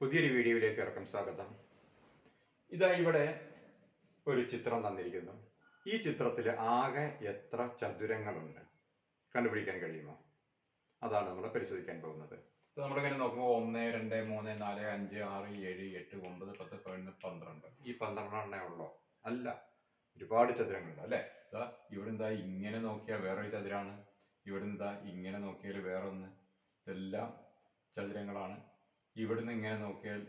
പുതിയൊരു വീഡിയോയിലേക്ക് ഇറക്കും സ്വാഗതം. ഇതാ ഇവിടെ ഒരു ചിത്രം തന്നിരിക്കുന്നു. ഈ ചിത്രത്തിൽ ആകെ എത്ര ചതുരങ്ങളുണ്ട് കണ്ടുപിടിക്കാൻ കഴിയുമോ? അതാണ് നമ്മൾ പരിശോധിക്കാൻ പോകുന്നത്. നമ്മളിങ്ങനെ നോക്കുമ്പോൾ 1, 2, 3, 4, 5, 6, 7, 8, 9, 10, 11, 12. ഈ 12 ഉള്ളോ? അല്ല, ഒരുപാട് ചതുരങ്ങളുണ്ട് അല്ലേ? ഇവിടെ എന്താ ഇങ്ങനെ നോക്കിയാൽ വേറൊരു ചതുരാണ്, ഇവിടെ എന്താ ഇങ്ങനെ നോക്കിയാൽ വേറൊന്ന്. ഇതെല്ലാം ചതുരങ്ങളാണ്. ഇവിടുന്ന് ഇങ്ങനെ നോക്കിയാൽ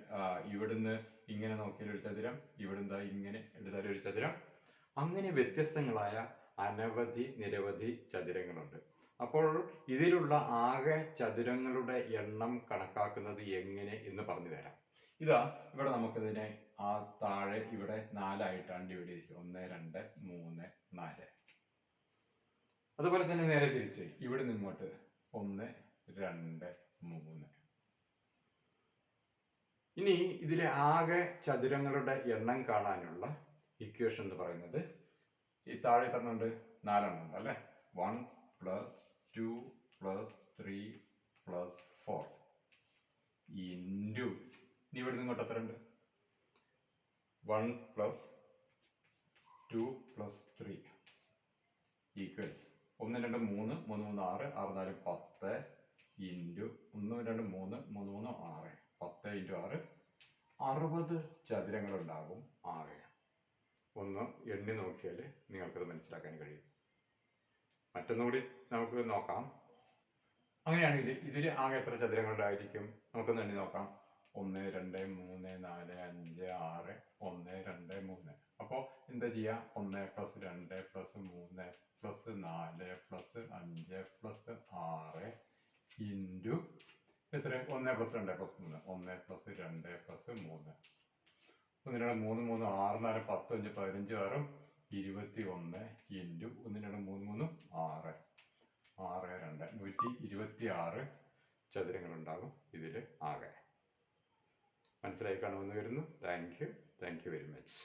ഇവിടുന്ന് ഇങ്ങനെ നോക്കിയാൽ ഒരു ചതുരം, ഇവിടുന്ന് ഇങ്ങനെ എടുത്താൽ ഒരു ചതുരം. അങ്ങനെ വ്യത്യസ്തങ്ങളായ നിരവധി ചതുരങ്ങളുണ്ട്. അപ്പോൾ ഇതിലുള്ള ആകെ ചതുരങ്ങളുടെ എണ്ണം കണക്കാക്കുന്നത് എങ്ങനെ എന്ന് പറഞ്ഞു തരാം. ഇതാ ഇവിടെ നമുക്കിതിനെ താഴെ ഇവിടെ 4ആയിട്ടാണ് ഡിവൈഡ് ചെയ്തിരിക്കുന്നത്. 1, 2, 3, 4. അതുപോലെ തന്നെ നേരെ തിരിച്ച് ഇവിടെ നിങ്ങോട്ട് 1, 2, 3. ഇനി ഇതിലെ ആകെ ചതുരങ്ങളുടെ എണ്ണം കാണാനുള്ള ഇക്വേഷൻ എന്ന് പറയുന്നത് ഈ താഴെ തന്നുണ്ട് 4 അല്ലേ? 1 + 2 + 3 + 4 ഇൻറ്റു ഇനി ഇവിടെ ഇങ്ങോട്ട് എത്ര ഉണ്ട്? 1 + 2 + 3 ഈക്വൽസ് 1, 2, 3, 3, 3, 6, 6, 4, 10 ഇൻറ്റു 1, 2, 3, 3, 3, 6, 10 ഇൻറ്റു 6, 60 ചതുരങ്ങളുണ്ടാകും ആകെ. ഒന്ന് എണ്ണി നോക്കിയാൽ നിങ്ങൾക്കത് മനസ്സിലാക്കാൻ കഴിയും. മറ്റൊന്നുകൂടി നമുക്ക് നോക്കാം. അങ്ങനെയാണെങ്കിൽ ഇതിൽ ആകെ എത്ര ചതുരങ്ങളുണ്ടായിരിക്കും? നമുക്കൊന്ന് എണ്ണി നോക്കാം. 1, 2, 3, 4, 5, 6, 1, 2, 3. അപ്പോൾ എന്താ ചെയ്യുക? 1 + 2 + 3 + 4 + 5 + 6 ഇൻറ്റു എത്ര? 1 + 2 + 3. 1 + 2 + 3. 1, 2, 3, 3, 6, 4, 10, 5, 15, 6, 21 ഇൻറ്റു 1, 2, 3, 3, 6, 6, 2, 126 ചതുരങ്ങളുണ്ടാകും ഇതിൽ ആകെ. മനസ്സിലായി കാണുമെന്ന് വരുന്നു. Thank you very much.